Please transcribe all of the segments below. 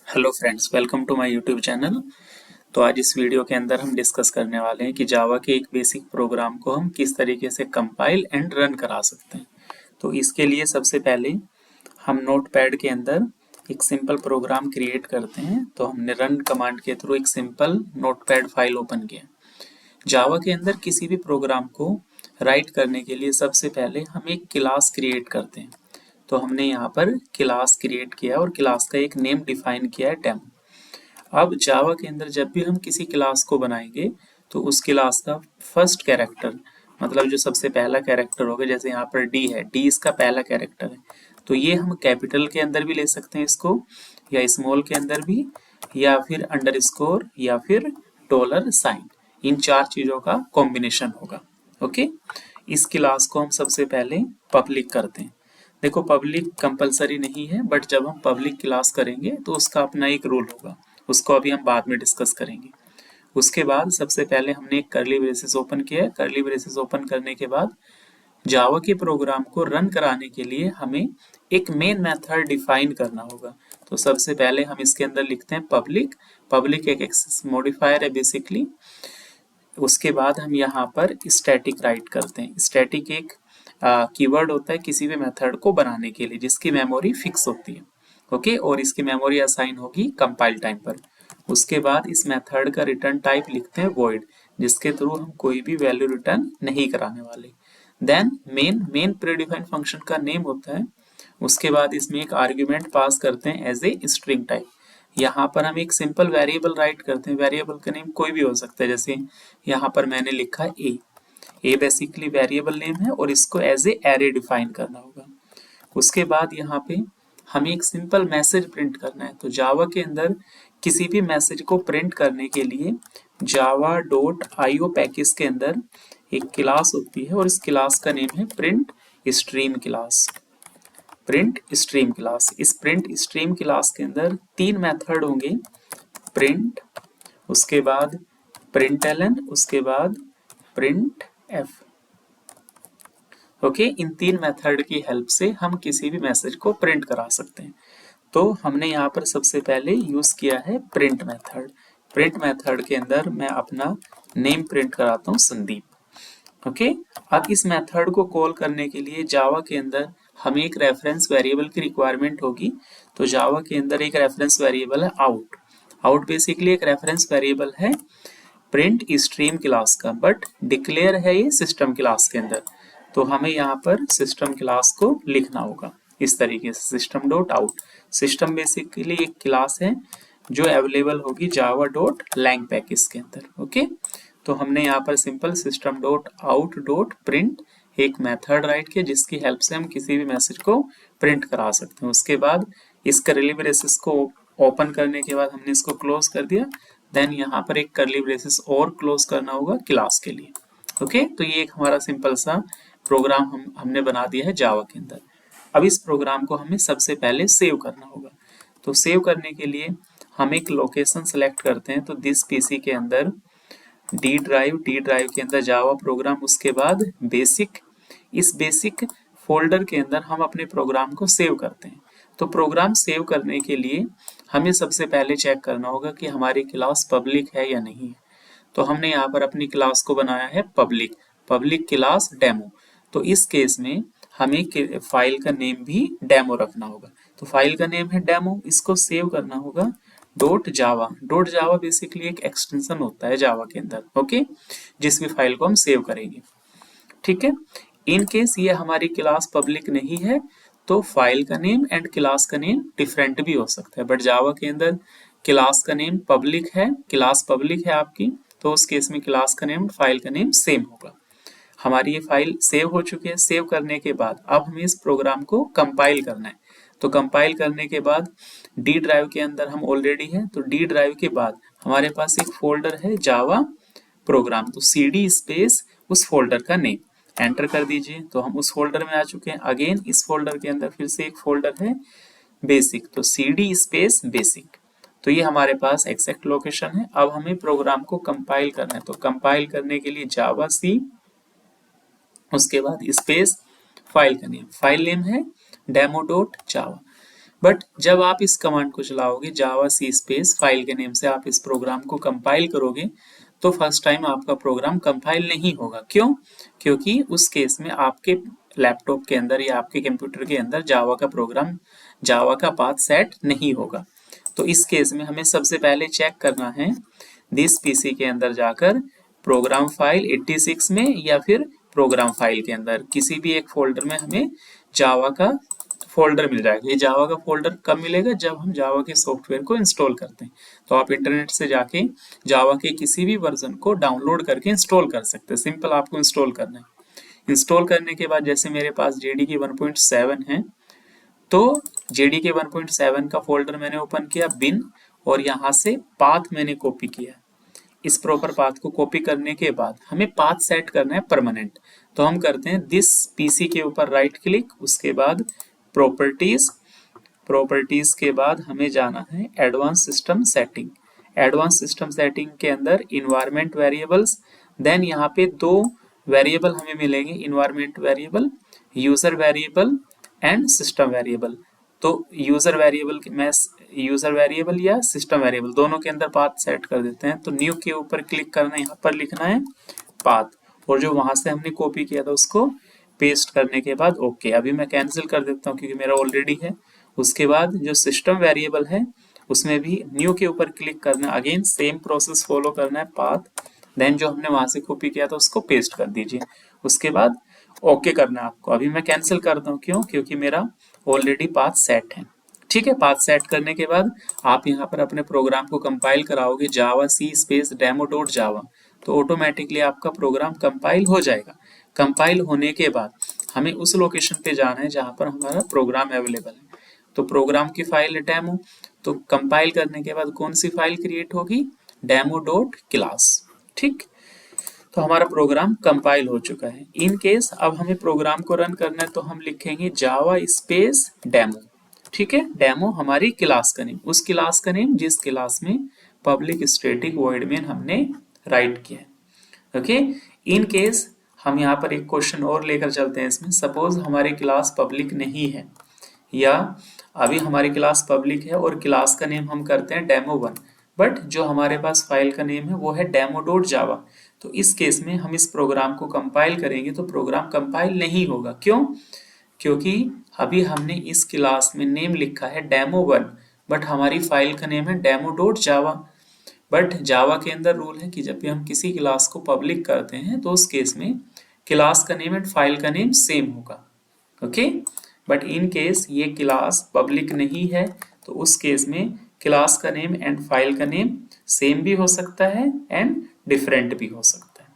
Hello friends, welcome to my YouTube channel. तो आज इस वीडियो के अंदर हम डिस्कस करने वाले हैं कि जावा के एक बेसिक प्रोग्राम को हम किस तरीके से कंपाइल एंड रन करा सकते हैं। तो इसके लिए सबसे पहले हम नोटपैड के अंदर एक सिंपल प्रोग्राम क्रिएट करते हैं। तो हमने रन कमांड के थ्रू एक सिंपल नोटपैड फाइल ओपन किया। जावा के अंदर किसी भी प्रोग्राम को राइट करने के लिए सबसे पहले हम एक क्लास क्रिएट करते हैं। तो हमने यहाँ पर क्लास क्रिएट किया और क्लास का एक नेम डिफाइन किया है डेमो। अब जावा के अंदर जब भी हम किसी क्लास को बनाएंगे तो उस क्लास का फर्स्ट कैरेक्टर, मतलब जो सबसे पहला कैरेक्टर होगा, जैसे यहाँ पर डी है, डी इसका पहला कैरेक्टर है, तो ये हम कैपिटल के अंदर भी ले सकते हैं इसको, या स्मॉल के अंदर भी, या फिर अंडरस्कोर, या फिर डॉलर साइन। इन चार चीजों का कॉम्बिनेशन होगा। ओके, इस क्लास को हम सबसे पहले पब्लिक करते हैं। देखो, पब्लिक कंपलसरी नहीं है, बट जब हम पब्लिक क्लास करेंगे तो उसका अपना एक रूल होगा, उसको अभी हम बाद में डिस्कस करेंगे। उसके बाद सबसे पहले हमने एक कर्ली ब्रेसेस ओपन किया है। कर्ली ब्रेसेस ओपन करने के बाद जावा के प्रोग्राम को रन कराने के लिए हमें एक मेन मेथड डिफाइन करना होगा। तो सबसे पहले हम इसके अंदर लिखते हैं पब्लिक। पब्लिक एक एक्सेस मॉडिफायर है बेसिकली। उसके बाद हम यहाँ पर स्टैटिक राइट करते हैं। स्टैटिक एक कीवर्ड होता है किसी भी मेथड को बनाने के लिए जिसकी मेमोरी फिक्स होती है। ओके, और इसकी मेमोरी असाइन होगी कंपाइल टाइम पर। उसके बाद इस मेथड का रिटर्न टाइप लिखते हैं void, जिसके थ्रू हम कोई भी वैल्यू रिटर्न नहीं कराने वाले। देन मेन प्रीडिफाइंड फंक्शन का नेम होता है। उसके बाद इसमें एक आर्ग्यूमेंट पास करते हैं एज ए स्ट्रिंग टाइप। यहाँ पर हम एक सिंपल वेरिएबल राइट करते हैं। वेरिएबल का नेम कोई भी हो सकता है, जैसे यहाँ पर मैंने लिखा है ए बेसिकली वेरिएबल नेम है और इसको एज ए एरे डिफाइन करना होगा। उसके बाद यहाँ पे हमें एक सिंपल मैसेज प्रिंट करना है। तो जावा के अंदर किसी भी मैसेज को प्रिंट करने के लिए java.io पैकेज के अंदर एक क्लास होती है और इस क्लास का नेम है print stream class. Print stream class, इस प्रिंट स्ट्रीम क्लास के अंदर तीन मेथड होंगे, प्रिंट, उसके बाद println, उसके बाद प्रिंट एफ। ओके, इन तीन मेथड की हेल्प से हम किसी भी मैसेज को प्रिंट करा सकते हैं। तो हमने यहाँ पर सबसे पहले यूज किया है प्रिंट मेथड। प्रिंट मेथड के अंदर मैं अपना नेम प्रिंट कराता हूँ, संदीप। ओके, अब इस मेथड को कॉल करने के लिए जावा के अंदर हमें एक रेफरेंस वेरिएबल की रिक्वायरमेंट होगी। तो जावा के अंदर एक रेफरेंस वेरिएबल है आउट। आउट बेसिकली एक रेफरेंस वेरिएबल है प्रिंट स्ट्रीम क्लास का, बट डिक्लेयर है ये सिस्टम क्लास के अंदर। तो हमें यहाँ पर सिस्टम क्लास को लिखना होगा इस तरीके से, system dot out. System basically एक क्लास है जो अवेलेबल होगी java.lang पैकेज के अंदर। ओके, तो हमने यहाँ पर simple system dot out dot print एक मेथड राइट किया जिसकी हेल्प से हम किसी भी मैसेज को प्रिंट करा सकते हैं। उसके बाद इस कर्ली ब्रेसेस को ओपन करने के बाद हमने इसको क्लोज कर दिया। देन यहाँ पर एक कर्ली ब्रेसेस और क्लोज करना होगा क्लास के लिए। ओके, तो ये एक हमारा सिंपल सा प्रोग्राम हमने बना दिया है जावा के अंदर। अब इस प्रोग्राम को हमें सबसे पहले सेव करना होगा। तो सेव करने के लिए हम एक लोकेशन सेलेक्ट करते हैं। तो दिस पीसी के अंदर डी ड्राइव के अंदर जावा प्रोग्राम, उसके बाद बेसिक। इस बेसिक फोल्डर के अंदर हम अपने प्रोग्राम को सेव करते हैं। तो प्रोग्राम सेव करने के लिए हमें सबसे पहले चेक करना होगा कि हमारी क्लास पब्लिक है या नहीं है। तो हमने यहाँ पर अपनी क्लास को बनाया है पब्लिक क्लास डेमो। तो इस केस में हमें फाइल का नेम भी डेमो रखना होगा। तो फाइल का नेम है डेमो, इसको सेव करना होगा डॉट जावा बेसिकली एक एक्सटेंशन होता है जावा के अंदर। ओके, जिस भी फाइल को हम सेव करेंगे। ठीक है, इन केस ये हमारी क्लास पब्लिक नहीं है तो फाइल का नेम एंड क्लास का नेम डिफरेंट भी हो सकता है, बट जावा के अंदर क्लास का नेम पब्लिक है, क्लास पब्लिक है आपकी, तो उस केस में क्लास का नेम फाइल का नेम सेम होगा। हमारी ये फाइल सेव हो चुकी है। सेव करने के बाद अब हमें इस प्रोग्राम को कंपाइल करना है। तो कंपाइल करने के बाद डी ड्राइव के अंदर हम ऑलरेडी हैं, तो डी ड्राइव के बाद हमारे पास एक फोल्डर है जावा प्रोग्राम। तो cd स्पेस उस फोल्डर का नेम एंटर कर दीजिए। तो हम उस फोल्डर में आ चुके हैं। अगेन इस फोल्डर के अंदर फिर से एक फोल्डर है बेसिक, तो cd स्पेस बेसिक। तो ये हमारे पास एग्जैक्ट लोकेशन है। अब हमें प्रोग्राम को कंपाइल करना है। तो कंपाइल करने के लिए जावा सी, उसके बाद स्पेस फाइल का नेम, फाइल नेम है डेमो डॉट जावा। बट जब आप इस कमांड को चलाओगे जावा सी स्पेस फाइल के नेम से आप इस प्रोग्राम को कंपाइल करोगे तो फर्स्ट टाइम आपका प्रोग्राम कंपाइल नहीं होगा। क्यों? क्योंकि उस केस में आपके लैपटॉप के अंदर या आपके कंप्यूटर के अंदर जावा का प्रोग्राम, जावा का पाथ सेट नहीं होगा। तो इस केस में हमें सबसे पहले चेक करना है दिस पीसी के अंदर जाकर प्रोग्राम फाइल 86 में या फिर प्रोग्राम फाइल के अंदर किसी भी एक फोल्डर में हमें जावा का फोल्डर मिल जाएगा। ये जावा का फोल्डर कब मिलेगा? जब हम जावा के सॉफ्टवेयर को इंस्टॉल करते हैं। तो आप इंटरनेट से जाके जावा के किसी भी वर्जन को डाउनलोड करके इंस्टॉल कर सकते हैं। सिंपल आपको इंस्टॉल करना है। इंस्टॉल करने के बाद जैसे मेरे पास जेडीके 1.7 है तो जेडीके 1.7 का फोल्डर मैंने ओपन किया बिन और यहाँ से पाथ मैंने कॉपी किया। इस प्रॉपर पाथ को कॉपी करने के बाद हमें पाथ सेट करना है परमानेंट। तो हम करते हैं दिस पीसी के ऊपर राइट क्लिक, उसके बाद प्रॉपर्टीज, प्रॉपर्टीज के बाद हमें जाना है advance system setting. Advance system setting के अंदर इन्वायरमेंट वेरिएबल्स, देन यहाँ पे दो वेरिएबल हमें मिलेंगे, environment variable, user variable and system variable. तो यूजर वेरिएबल मैं यूजर वेरिएबल या सिस्टम वेरिएबल दोनों के अंदर पाथ सेट कर देते हैं। तो न्यू के ऊपर क्लिक करना है, यहाँ पर लिखना है पाथ और जो वहां से हमने कॉपी किया था उसको पेस्ट करने के बाद ओके। अभी मैं कैंसिल कर देता हूँ क्योंकि मेरा ऑलरेडी है। उसके बाद जो सिस्टम वेरिएबल है उसमें भी न्यू के ऊपर क्लिक करना, अगेन सेम प्रोसेस फॉलो करना है पाथ, देन जो हमने वहां से कॉपी किया था उसको पेस्ट कर दीजिए। उसके बाद ओके करना है आपको। अभी मैं कैंसिल करता हूँ, क्यों? क्योंकि मेरा ऑलरेडी पाथ सेट है। ठीक है, पाथ सेट करने के बाद आप यहाँ पर अपने प्रोग्राम को कंपाइल कराओगे जावा सी स्पेस डेमो डॉट जावा, तो ऑटोमेटिकली आपका प्रोग्राम कंपाइल हो जाएगा। कंपाइल होने के बाद हमें उस लोकेशन पे जाना है जहाँ पर हमारा प्रोग्राम अवेलेबल है। तो प्रोग्राम की फाइल है डेमो, तो कंपाइल करने के बाद कौन सी फाइल क्रिएट होगी? Demo dot class. ठीक, तो हमारा प्रोग्राम कंपाइल हो चुका है। इन केस अब हमें प्रोग्राम को रन करना है तो हम लिखेंगे जावा स्पेस डेमो। ठीक है, डेमो हमारी क्लास का नेम, उस क्लास का नेम जिस क्लास में पब्लिक स्टैटिक वॉइड मेन हमने राइट किया है। ओके, इन केस हम यहाँ पर एक क्वेश्चन और लेकर चलते हैं इसमें। सपोज हमारी क्लास पब्लिक नहीं है या अभी हमारी क्लास पब्लिक है और क्लास का नेम हम करते हैं डेमो1, बट जो हमारे पास फाइल का नेम है वो है डेमो डॉट जावा। तो इस केस में हम इस प्रोग्राम को कंपाइल करेंगे तो प्रोग्राम कंपाइल नहीं होगा। क्यों? क्योंकि अभी हमने इस क्लास में नेम लिखा है डेमो1 बट हमारी फाइल का नेम है demo dot Java. But Java के अंदर रूल है कि जब भी हम किसी क्लास को पब्लिक करते हैं तो उस केस में क्लास का नेम एंड फाइल का नेम सेम होगा। ओके, बट इन केस ये क्लास पब्लिक नहीं है तो उस केस में क्लास का नेम एंड फाइल का नेम सेम भी हो सकता है एंड डिफरेंट भी हो सकता है।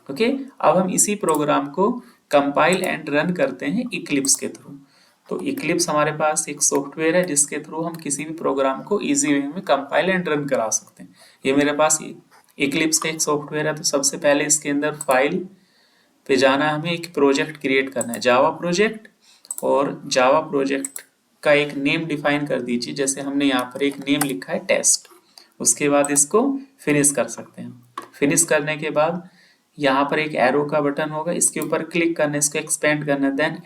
ओके, अब हम इसी प्रोग्राम को कंपाइल एंड रन करते हैं इक्लिप्स के थ्रू। तो इक्लिप्स हमारे पास एक सॉफ्टवेयर है जिसके थ्रू हम किसी भी प्रोग्राम को इजी वे में कंपाइल एंड रन करा सकते हैं। ये मेरे पास इक्लिप्स का एक सॉफ्टवेयर है। तो सबसे पहले इसके अंदर फाइल पे जाना, हमें एक प्रोजेक्ट क्रिएट करना है जावा प्रोजेक्ट, और जावा प्रोजेक्ट का एक नेम डिफाइन कर दीजिए। जैसे हमने यहाँ पर एक नेम लिखा है टेस्ट। उसके बाद इसको फिनिश कर सकते हैं। फिनिश करने के बाद यहाँ पर एक एरो का बटन होगा, इसके ऊपर क्लिक करना है, इसको एक्सपेंड करना है। देन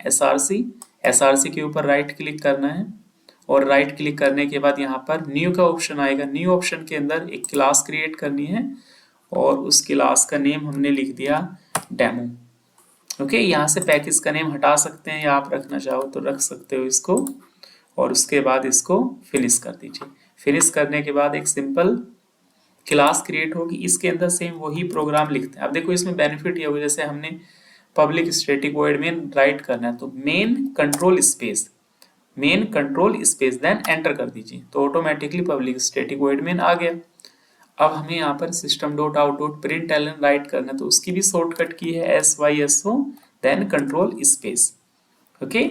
एसआरसी के ऊपर राइट क्लिक करना है और राइट क्लिक करने के बाद यहाँ पर न्यू का ऑप्शन आएगा। न्यू ऑप्शन के अंदर एक क्लास क्रिएट करनी है और उस क्लास का नेम हमने लिख दिया डेमो। ओके, यहाँ से पैकेज का नेम हटा सकते हैं या आप रखना चाहो तो रख सकते हो इसको, और उसके बाद इसको फिनिश कर दीजिए। फिनिश करने के बाद एक सिंपल क्लास क्रिएट होगी, इसके अंदर सेम वही प्रोग्राम लिखते हैं। अब देखो इसमें बेनिफिट ये होगा, जैसे हमने public static void main write करना है तो main control space then enter कर दीजिए, तो automatically public static void main आ गया। अब हमें यहाँ पर system dot out dot print L write करना है तो उसकी भी शॉर्टकट की है SYSO then control space. Okay,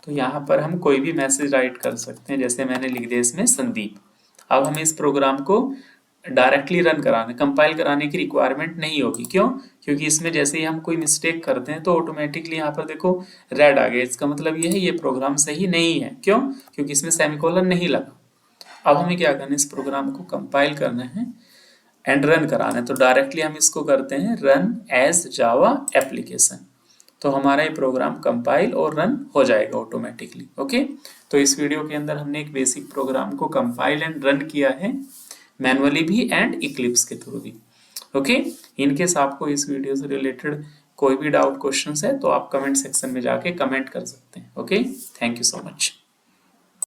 तो यहाँ पर हम कोई भी मैसेज राइट कर सकते हैं, जैसे मैंने लिख दिया इसमें संदीप। अब हमें इस प्रोग्राम को डायरेक्टली रन कराने, कंपाइल कराने की रिक्वायरमेंट नहीं होगी। क्यों? क्योंकि इसमें जैसे ही हम कोई मिस्टेक करते हैं तो ऑटोमेटिकली यहाँ पर देखो रेड आ गया। इसका मतलब ये है ये प्रोग्राम सही नहीं है। क्यों? क्योंकि इसमें सेमीकोलन नहीं लगा। अब हमें क्या करना है, इस प्रोग्राम को कंपाइल करना है एंड रन कराना है। तो डायरेक्टली हम इसको करते हैं रन एज जावा एप्लीकेशन। तो हमारा ये प्रोग्राम कंपाइल और रन हो जाएगा ऑटोमेटिकली। ओके, तो इस वीडियो के अंदर हमने एक बेसिक प्रोग्राम को कंपाइल एंड रन किया है, मैनुअली भी एंड इक्लिप्स के थ्रू भी। ओके, इन केस आपको इस वीडियो से रिलेटेड कोई भी डाउट क्वेश्चन है तो आप कमेंट सेक्शन में जाके कमेंट कर सकते हैं। Okay, thank you so much.